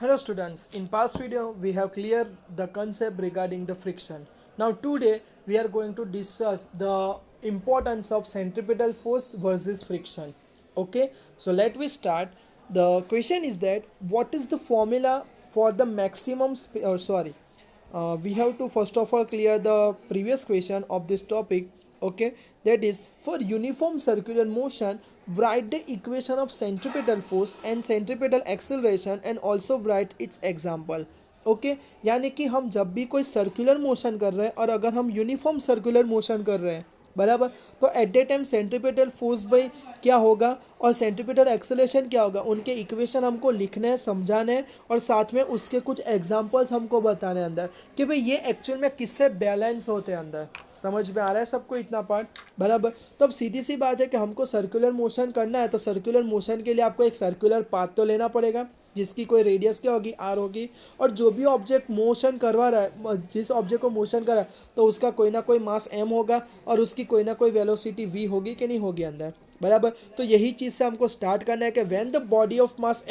Hello students, in past video we have cleared the concept regarding the friction. Now today we are going to discuss the importance of centripetal force versus friction. Okay, so let we start. The question is that what is the formula for the maximum we have to first of all clear the previous question of this topic. Okay, that is for uniform circular motion write the equation of centripetal force and centripetal acceleration and also write its example. Okay यानी कि हम जब भी कोई circular motion कर रहे हैं और अगर हम यूनिफॉर्म सर्कुलर मोशन कर रहे हैं बराबर, तो at the time centripetal force by क्या होगा और सेंट्रीपिटल एक्सेलेरेशन क्या होगा, उनके इक्वेशन हमको लिखने हैं, समझाने हैं और साथ में उसके कुछ एग्जांपल्स हमको बताने हैं अंदर कि भाई ये एक्चुअल में किससे बैलेंस होते हैं अंदर। समझ में आ रहा है सबको इतना पार्ट बराबर। तो अब सीधी सी बात है कि हमको सर्कुलर मोशन करना है, तो सर्कुलर मोशन के लिए आपको एक सर्कुलर पाथ तो लेना पड़ेगा जिसकी कोई रेडियस क्या होगी, आर होगी, और जो भी ऑब्जेक्ट मोशन करवा रहा है, जिस ऑब्जेक्ट को मोशन कर रहा है, तो उसका कोई ना कोई मास एम होगा और उसकी कोई ना कोई वेलोसिटी वी होगी कि नहीं होगी अंदर बराबर। तो यही चीज़ से हमको स्टार्ट करना है कि when the body of mass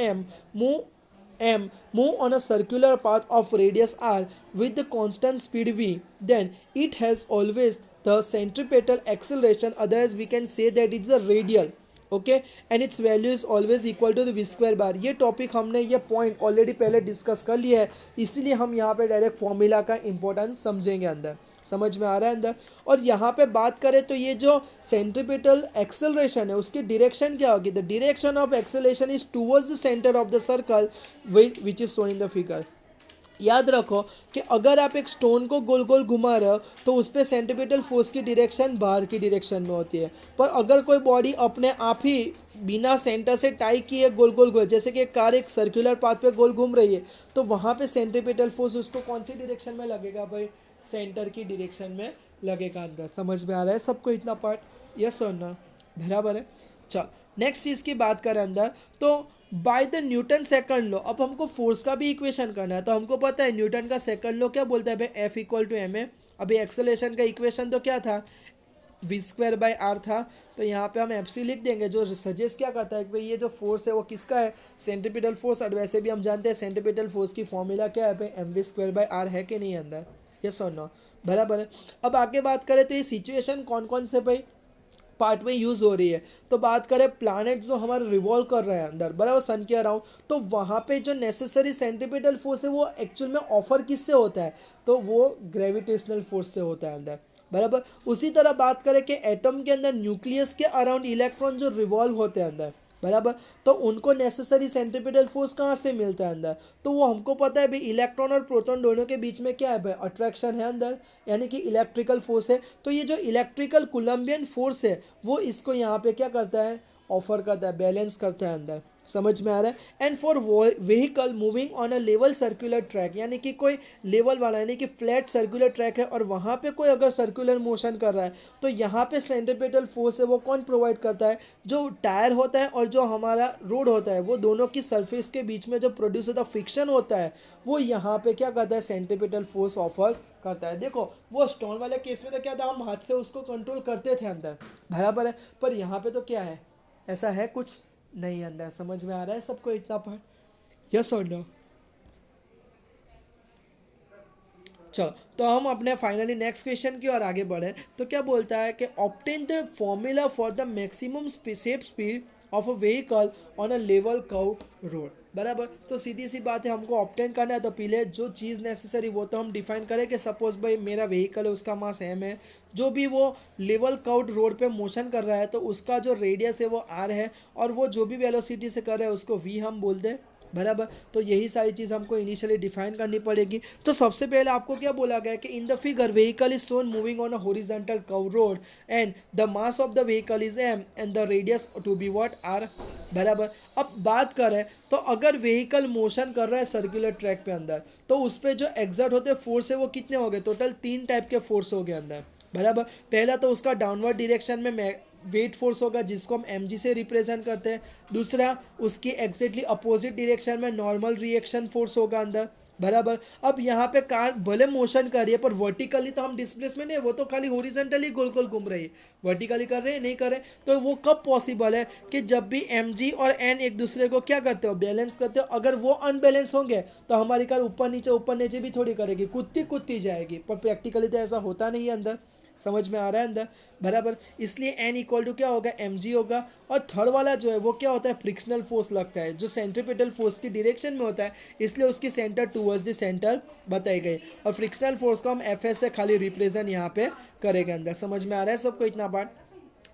move on a circular path of radius r with the constant speed v, then it has always the centripetal acceleration, otherwise we can say that it's a radial, okay, and its value is always equal to the V square bar. ये topic हमने ये point already पहले discuss कर लिया है, इसीलिए हम यहाँ पे डायरेक्ट फॉर्मूला का इंपॉर्टेंस समझेंगे अंदर। समझ में आ रहा है अंदर। और यहाँ पे बात करें तो ये जो सेंट्रीपिटल एक्सेलरेशन है उसकी डायरेक्शन क्या होगी, the direction of acceleration is towards the centre of the circle which is shown in the figure. याद रखो कि अगर आप एक स्टोन को गोल गोल घुमा रहे हो तो उस पर सेंट्रीपिटल फोर्स की डायरेक्शन बाहर की डायरेक्शन में होती है, पर अगर कोई बॉडी अपने आप ही बिना सेंटर से टाई किए गोल गोल घूम, जैसे कि कार एक सर्कुलर पाथ पे गोल घूम रही है, तो वहाँ पे सेंट्रीपिटल फोर्स उसको कौन सी डायरेक्शन में लगेगा भाई, सेंटर की डायरेक्शन में लगेगा अंदर। समझ में आ रहा है सबको इतना पार्ट, यस और ना, बराबर है। चल नेक्स्ट चीज़ की बात करें अंदर, तो by the Newton second law, अब हमको फोर्स का भी इक्वेशन करना है, तो हमको पता है न्यूटन का सेकंड लॉ क्या बोलता है भाई, F equal to M A. अभी एक्सेलेरेशन का इक्वेशन तो क्या था, वी स्क्वायर बाई आर था, तो यहाँ पे हम एफ सी लिख देंगे, जो सजेस्ट क्या करता है कि भाई ये जो फोर्स है वो किसका है, सेंट्रीपिटल फोर्स। और वैसे भी हम जानते हैं सेंट्रीपिटल फोर्स की फॉर्मूला क्या है भाई, M V square by R है कि नहीं अंदर, यस और नो, बराबर है। अब आगे बात करें तो ये सिचुएशन कौन कौन से भाई पार्ट में यूज़ हो रही है, तो बात करें प्लैनेट जो हमारा रिवॉल्व कर रहा है अंदर बराबर सन के अराउंड, तो वहाँ पे जो नेसेसरी सेंट्रीपिटल फोर्स है वो एक्चुअल में ऑफर किससे होता है, तो वो ग्रेविटेशनल फोर्स से होता है अंदर बराबर। उसी तरह बात करें कि एटम के अंदर न्यूक्लियस के अराउंड इलेक्ट्रॉन जो रिवॉल्व होते हैं अंदर बराबर, तो उनको नेसेसरी सेंट्रीपिटल फोर्स कहाँ से मिलता है अंदर, तो वो हमको पता है भाई इलेक्ट्रॉन और प्रोटॉन दोनों के बीच में क्या है भाई, अट्रैक्शन है अंदर, यानी कि इलेक्ट्रिकल फोर्स है। तो ये जो इलेक्ट्रिकल कोलम्बियन फोर्स है वो इसको यहाँ पे क्या करता है, ऑफर करता है, बैलेंस करता है अंदर। समझ में आ रहा है। And for vehicle moving on a level circular track, यानी कि कोई लेवल वाला यानी कि फ्लैट सर्कुलर ट्रैक है और वहाँ पे कोई अगर सर्कुलर मोशन कर रहा है, तो यहाँ पे सेंट्रीपिटल फोर्स है वो कौन प्रोवाइड करता है, जो टायर होता है और जो हमारा रोड होता है वो दोनों की सरफेस के बीच में जो प्रोड्यूस होता है फ्रिक्शन होता है, वो यहाँ पे क्या करता है, सेंट्रीपिटल फोर्स ऑफर करता है। देखो वो स्टोन वाले केस में तो क्या था, हम हाथ से उसको कंट्रोल करते थे अंदर बराबर है, पर यहाँ पे तो क्या है, ऐसा है कुछ नहीं अंदर। समझ में आ रहा है सबको इतना पर, यस और नो। चलो तो हम अपने फाइनली नेक्स्ट क्वेश्चन की ओर आगे बढ़े, तो क्या बोलता है कि obtain the formula for the maximum safe speed of a vehicle on a level curve road बराबर। तो सीधी सी बात है, हमको ऑब्टेन करना है, तो पहले जो चीज़ नेसेसरी वो तो हम डिफाइन करें कि सपोज भाई मेरा व्हीकल है उसका मास एम है, जो भी वो लेवल कर्व्ड रोड पे मोशन कर रहा है तो उसका जो रेडियस है वो आर है, और वो जो भी वेलोसिटी से कर रहा है उसको वी हम बोल दें बराबर। तो यही सारी चीज़ हमको इनिशियली डिफाइन करनी पड़ेगी। तो सबसे पहले आपको क्या बोला गया है कि in the figure vehicle is shown moving on a horizontal curve road and the mass of the vehicle is M and the radius to be what are बराबर। अब बात करें तो अगर व्हीकल मोशन कर रहा है सर्कुलर ट्रैक पे अंदर, तो उस पर जो एग्जर्ट होते फोर्स है वो कितने हो गए, टोटल 3 टाइप के फोर्स हो गए अंदर बराबर। पहला तो उसका डाउनवर्ड डायरेक्शन में वेट फोर्स होगा जिसको हम एम से रिप्रेजेंट करते हैं। दूसरा उसकी एग्जैक्टली अपोजिट डायरेक्शन में नॉर्मल रिएक्शन फोर्स होगा अंदर बराबर। अब यहाँ पे कार भले मोशन कर रही है पर वर्टिकली तो हम डिस्प्लेसमेंट है, वो तो खाली हॉरिजॉन्टली गोल गोल घूम रही है, वर्टिकली कर रहे हैं नहीं कर रहे। तो वो कब पॉसिबल है कि जब भी एम जी और एन एक दूसरे को क्या करते हो, बैलेंस करते हो। अगर वो अनबैलेंस होंगे तो हमारी कार ऊपर नीचे भी थोड़ी करेगी, कुत्ती कुत्ती जाएगी, पर प्रैक्टिकली तो ऐसा होता नहीं है अंदर। समझ में आ रहा है अंदर, बराबर। इसलिए एन इक्वल टू क्या होगा, एम जी होगा। और थर्ड वाला जो है वो क्या होता है, फ्रिक्शनल फोर्स लगता है जो सेंट्रीपिटल फोर्स की डायरेक्शन में होता है, इसलिए उसकी सेंटर टूवर्ड्स द सेंटर बताई गई। और फ्रिक्शनल फोर्स को हम एफ एस से खाली रिप्रेजेंट यहाँ पे करेंगे अंदर। समझ में आ रहा है सबको इतना पार्ट।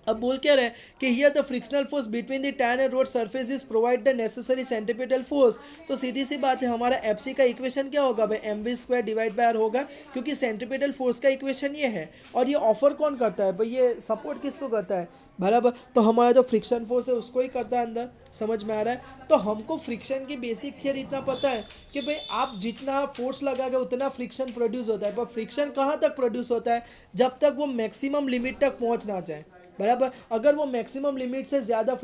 अब बोल क्या रहे हैं कि here the frictional force between the tyre and road surface is provide the necessary centripetal force. तो सीधी सी बात है, हमारा एफ सी का इक्वेशन क्या होगा भाई, M V square divide by R होगा, क्योंकि सेंट्रीपिटल फोर्स का इक्वेशन ये है। और ये ऑफर कौन करता है भाई, ये सपोर्ट किसको करता है, बराबर। तो हमारा जो फ्रिक्शन फोर्स है उसको ही करता है अंदर। समझ में आ रहा है। तो हमको फ्रिक्शन की बेसिक थियरी इतना पता है कि भाई आप जितना फोर्स लगाओगे उतना फ्रिक्शन प्रोड्यूस होता है, पर फ्रिक्शन कहाँ तक प्रोड्यूस होता है, जब तक वो मैक्सिमम लिमिट तक पहुँच ना जाए, बराबर। अगर वो मैक्सिमम लिमिट से ज़्यादा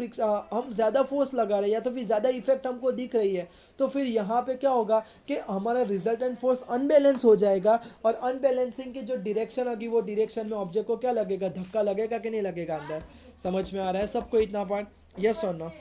हम ज़्यादा फोर्स लगा रहे हैं या तो फिर ज़्यादा इफेक्ट हमको दिख रही है, तो फिर यहाँ पे क्या होगा कि हमारा रिजल्टेंट फोर्स अनबैलेंस हो जाएगा। और अनबैलेंसिंग की जो डायरेक्शन होगी वो डायरेक्शन में ऑब्जेक्ट को क्या लगेगा, धक्का लगेगा कि नहीं लगेगा अंदर। समझ में आ रहा है सबको इतना पार्ट, यस और नो।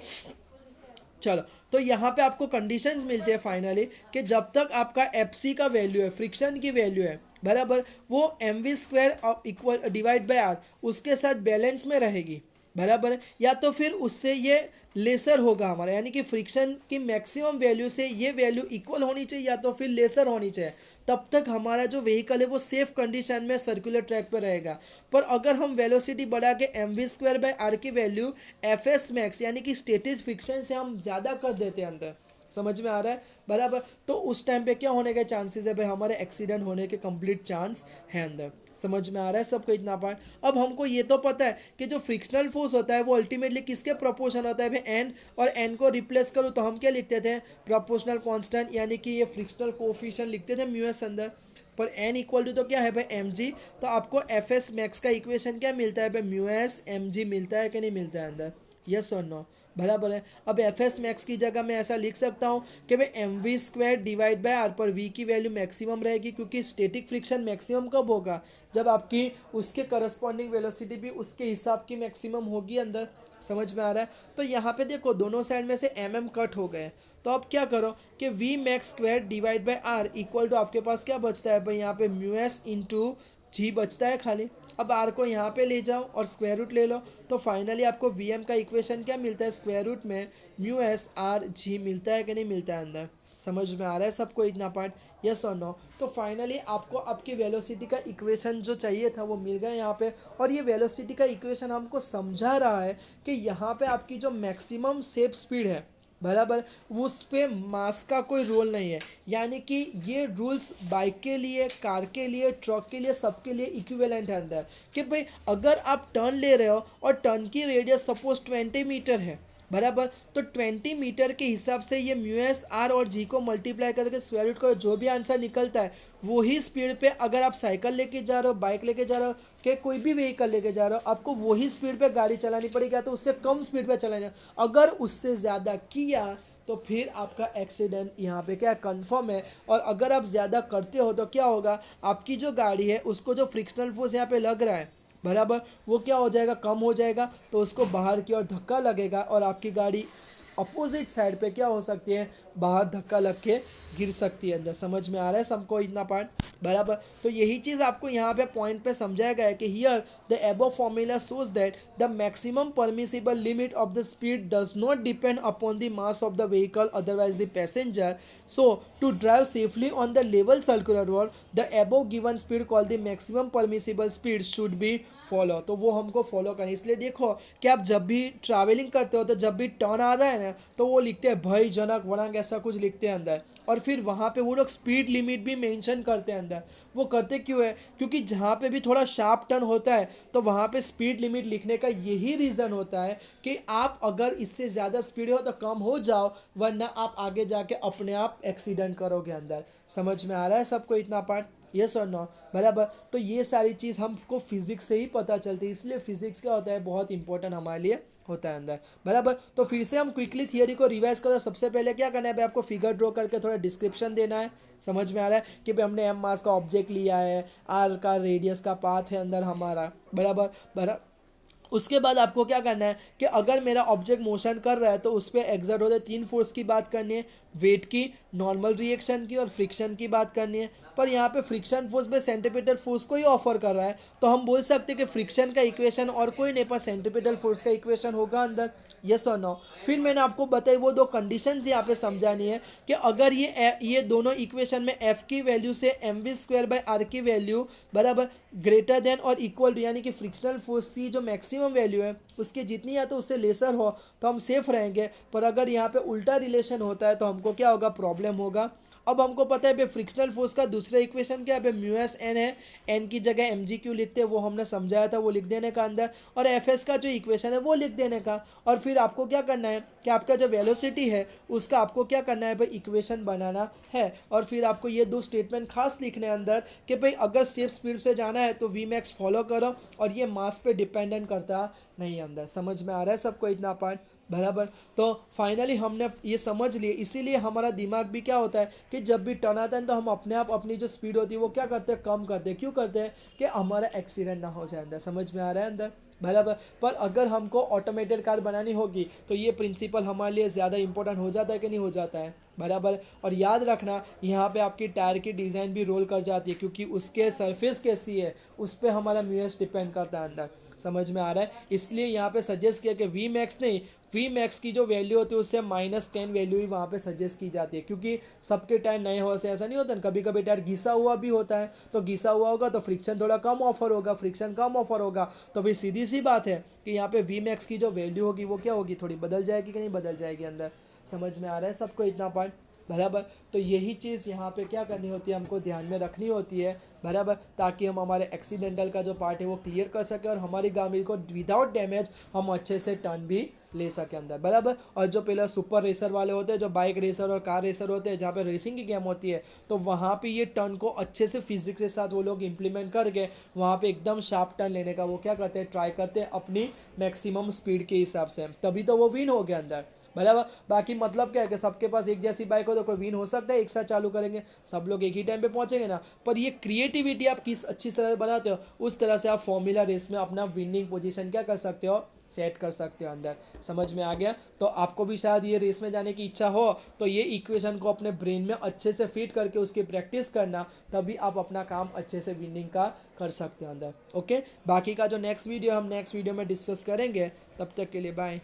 चलो, तो यहाँ पे आपको कंडीशंस मिलते हैं फाइनली कि जब तक आपका एफ सी का वैल्यू है, फ्रिक्शन की वैल्यू है, बराबर, वो M V square equal divide by R उसके साथ बैलेंस में रहेगी, बराबर। या तो फिर उससे ये लेसर होगा हमारा, यानी कि फ्रिक्शन की मैक्सिमम वैल्यू से ये वैल्यू इक्वल होनी चाहिए या तो फिर लेसर होनी चाहिए, तब तक हमारा जो व्हीकल है वो सेफ कंडीशन में सर्कुलर ट्रैक पर रहेगा। पर अगर हम वेलोसिटी बढ़ा के M V square by R की वैल्यू एफ एस मैक्स यानी कि स्टेटिक फ्रिक्शन से हम ज़्यादा कर देते हैं अंदर, समझ में आ रहा है, बराबर। तो उस टाइम पे क्या होने के चांसेस है भाई, हमारे एक्सीडेंट होने के कंप्लीट चांस है अंदर। समझ में आ रहा है सबको इतना पार्ट। अब हमको ये तो पता है कि जो फ्रिक्शनल फोर्स होता है वो अल्टीमेटली किसके प्रोपोर्शन होता है भाई, एन। और एन को रिप्लेस करूँ तो हम क्या लिखते थे, प्रोपोर्शनल कांस्टेंट, यानी कि ये फ्रिक्शनल कोफिशिएंट लिखते थे म्यू एस अंदर। पर एन इक्वल टू तो क्या है भाई, एम जी। तो आपको एफ एस मैक्स का इक्वेशन क्या मिलता है भाई, म्यू एस एम जी मिलता है कि नहीं मिलता है अंदर, यस और नो, बराबर है। अब एफ एस मैक्स की जगह मैं ऐसा लिख सकता हूँ कि भाई M V square divide by R, पर वी की वैल्यू मैक्सिमम रहेगी, क्योंकि स्टेटिक फ्रिक्शन मैक्सिमम कब होगा, जब आपकी उसके करस्पॉन्डिंग वेलोसिटी भी उसके हिसाब की मैक्सिमम होगी अंदर। समझ में आ रहा है। तो यहाँ पे देखो दोनों साइड में से एम एम कट हो गए, तो अब क्या करो कि V max square divide by R equal to आपके पास क्या बचता है भाई, यहाँ पे म्यू एस इंटू जी बचता है खाली। अब आर को यहाँ पे ले जाओ और स्क्वायर रूट ले लो, तो फाइनली आपको वी एम का इक्वेशन क्या मिलता है, स्क्वायर रूट में म्यू एस आर जी मिलता है कि नहीं मिलता है अंदर। समझ में आ रहा है सबको इतना पार्ट, यस और नो। तो फाइनली आपको आपकी वेलोसिटी का इक्वेशन जो चाहिए था वो मिल गया यहाँ पे। और ये वेलोसिटी का इक्वेशन हमको समझा रहा है कि यहाँ पे आपकी जो मैक्सिमम सेफ स्पीड है, बराबर, उस पे मास का कोई रोल नहीं है। यानी कि ये रूल्स बाइक के लिए, कार के लिए, ट्रक के लिए, सबके लिए इक्विवेलेंट है अंदर। कि भाई अगर आप टर्न ले रहे हो और टर्न की रेडियस सपोज 20 मीटर है, बराबर, तो 20 मीटर के हिसाब से ये म्यू एस आर और जी को मल्टीप्लाई करके स्क्वायर रूट करो, जो भी आंसर निकलता है वही स्पीड पे, अगर आप साइकिल लेके जा रहे हो, बाइक लेके जा रहे हो, कि कोई भी व्हीकल लेके जा रहे हो, आपको वही स्पीड पे गाड़ी चलानी पड़ेगी, तो उससे कम स्पीड पे चलाना। अगर उससे ज़्यादा किया तो फिर आपका एक्सीडेंट यहाँ पे क्या कंफर्म है। और अगर आप ज़्यादा करते हो तो क्या होगा, आपकी जो गाड़ी है उसको जो फ्रिक्शनल फोर्स यहाँ पे लग रहा है, बराबर, वो क्या हो जाएगा, कम हो जाएगा, तो उसको बाहर की ओर धक्का लगेगा और आपकी गाड़ी अपोजिट साइड पे क्या हो सकती है, बाहर धक्का लग के गिर सकती है अंदर। समझ में आ रहा है सबको इतना पार्ट, बराबर। तो यही चीज़ आपको यहाँ पे पॉइंट पे समझाया गया है कि here the above formula shows that the maximum permissible limit of the speed does not depend upon the mass of the vehicle otherwise the passenger. So to drive safely on the level circular road the above given speed call the maximum permissible speed should be follow. तो वो हमको follow करें। इसलिए देखो कि आप जब भी ट्रैवलिंग करते हो तो जब भी टर्न आ रहा है ना, तो वो लिखते हैं भयजनक वनांग, ऐसा कुछ लिखते हैं अंदर। और फिर वहाँ पे वो लोग स्पीड लिमिट भी मेंशन करते हैं अंदर। वो करते क्यों है, क्योंकि जहाँ पे भी थोड़ा शार्प टर्न होता है तो वहाँ पे स्पीड लिमिट लिखने का यही रीज़न होता है कि आप अगर इससे ज़्यादा स्पीड हो तो कम हो जाओ, वरना आप आगे जाके अपने आप एक्सीडेंट करोगे अंदर। समझ में आ रहा है सबको इतना पार्ट, यस और नो, बराबर। तो ये सारी चीज़ हमको फिजिक्स से ही पता चलती है, इसलिए फिजिक्स क्या होता है, बहुत इंपॉर्टेंट हमारे लिए होता है अंदर, बराबर। तो फिर से हम क्विकली थियरी को रिवाइज करें। सबसे पहले क्या करना है भाई, आपको फिगर ड्रॉ करके थोड़ा डिस्क्रिप्शन देना है। समझ में आ रहा है कि भाई हमने एम मास का ऑब्जेक्ट लिया है, आर का रेडियस का पाथ है अंदर हमारा, बराबर बराबर। उसके बाद आपको क्या करना है कि अगर मेरा ऑब्जेक्ट मोशन कर रहा है तो उस पर एग्जर्ट होते 3 फोर्स की बात करनी है, वेट की, नॉर्मल रिएक्शन की और फ्रिक्शन की बात करनी है। पर यहाँ पे फ्रिक्शन फोर्स पे सेंट्रीपिटल फोर्स को ही ऑफर कर रहा है, तो हम बोल सकते हैं कि फ्रिक्शन का इक्वेशन और कोई नहीं पर सेंट्रीपिटल फोर्स का इक्वेशन होगा अंदर, यस और नो। फिर मैंने आपको बताई वो दो कंडीशंस यहाँ पे समझानी है कि अगर ये दोनों इक्वेशन में एफ की वैल्यू से M V square by R की वैल्यू बराबर ग्रेटर देन और इक्वल टू, यानी कि फ्रिक्शनल फोर्स की जो मैक्सिमम वैल्यू है उसकी जितनी या तो उससे लेसर हो तो हम सेफ रहेंगे। पर अगर यहाँ पे उल्टा रिलेशन होता है तो हमको क्या होगा, प्रॉब्लम होगा। अब हमको पता है फ्रिक्शनल फोर्स का दूसरा इक्वेशन क्या है, म्यू एस एन है, एन की जगह एम जी क्यू लिखते हैं, वो हमने समझाया था, वो लिख देने का अंदर। और एफ एस का जो इक्वेशन है वो लिख देने का। और फिर आपको क्या करना है कि आपका जो वेलोसिटी है उसका आपको क्या करना है भाई, इक्वेशन बनाना है। और फिर आपको ये दो स्टेटमेंट खास लिखने हैं अंदर कि भाई अगर सेफ स्पीड से जाना है तो वी मैक्स फॉलो करो, और ये मास पे डिपेंडेंट करता नहीं अंदर। समझ में आ रहा है सबको इतना पार्ट, बराबर। तो फाइनली हमने ये समझ लिए, इसीलिए हमारा दिमाग भी क्या होता है कि जब भी टर्न आता है तो हम अपने आप अपनी जो स्पीड होती है वो क्या करते हैं, कम करते हैं। क्यों करते हैं, कि हमारा एक्सीडेंट ना हो जाए अंदर। समझ में आ रहा है अंदर, बराबर। पर अगर हमको ऑटोमेटेड कार बनानी होगी तो ये प्रिंसिपल हमारे लिए ज़्यादा इंपॉर्टेंट हो जाता है कि नहीं हो जाता है, बराबर। और याद रखना यहाँ पे आपकी टायर की डिज़ाइन भी रोल कर जाती है, क्योंकि उसके सरफेस कैसी है उस पर हमारा म्यूएस डिपेंड करता है अंदर। समझ में आ रहा है, इसलिए यहाँ पे सजेस्ट किया कि वी मैक्स नहीं, वी मैक्स की जो वैल्यू होती है उससे -10 वैल्यू ही वहाँ पे सजेस्ट की जाती है, क्योंकि सबके टायर नए हो से ऐसा नहीं होता, कभी कभी टायर घिसा हुआ भी होता है। तो घिसा हुआ होगा तो फ्रिक्शन थोड़ा कम ऑफर होगा, फ्रिक्शन कम ऑफर होगा, तो फिर सीधी सी बात है कि यहाँ पे वी मैक्स की जो वैल्यू होगी वो क्या होगी, थोड़ी बदल जाएगी कि नहीं बदल जाएगी अंदर। समझ में आ रहा है सबको इतना पार्ट, बराबर। तो यही चीज़ यहाँ पे क्या करनी होती है, हमको ध्यान में रखनी होती है, बराबर, ताकि हम हमारे एक्सीडेंटल का जो पार्ट है वो क्लियर कर सकें और हमारी गाड़ी को विदाउट डैमेज हम अच्छे से टर्न भी ले सकें अंदर, बराबर। और जो पहले सुपर रेसर वाले होते हैं, जो बाइक रेसर और कार रेसर होते हैं, जहाँ पे रेसिंग की गेम होती है, तो वहाँ पे ये टर्न को अच्छे से फिजिक्स के साथ वो लोग इंप्लीमेंट करके वहाँ पे एकदम शार्प टर्न लेने का वो क्या करते हैं, ट्राई करते हैं अपनी मैक्सिमम स्पीड के हिसाब से, तभी तो वो विन हो गया अंदर, बराबर। बाकी मतलब क्या है कि सबके पास एक जैसी बाइक हो तो कोई विन हो सकता है, एक साथ चालू करेंगे सब लोग एक ही टाइम पे पहुंचेंगे ना। पर ये क्रिएटिविटी आप किस अच्छी तरह से बनाते हो उस तरह से आप फॉर्मूला रेस में अपना विनिंग पोजीशन क्या कर सकते हो, सेट कर सकते हो अंदर। समझ में आ गया। तो आपको भी शायद ये रेस में जाने की इच्छा हो तो ये इक्वेशन को अपने ब्रेन में अच्छे से फिट करके उसकी प्रैक्टिस करना, तभी आप अपना काम अच्छे से विनिंग का कर सकते हो अंदर। ओके, बाकी का जो नेक्स्ट वीडियो हम नेक्स्ट वीडियो में डिस्कस करेंगे, तब तक के लिए बाय।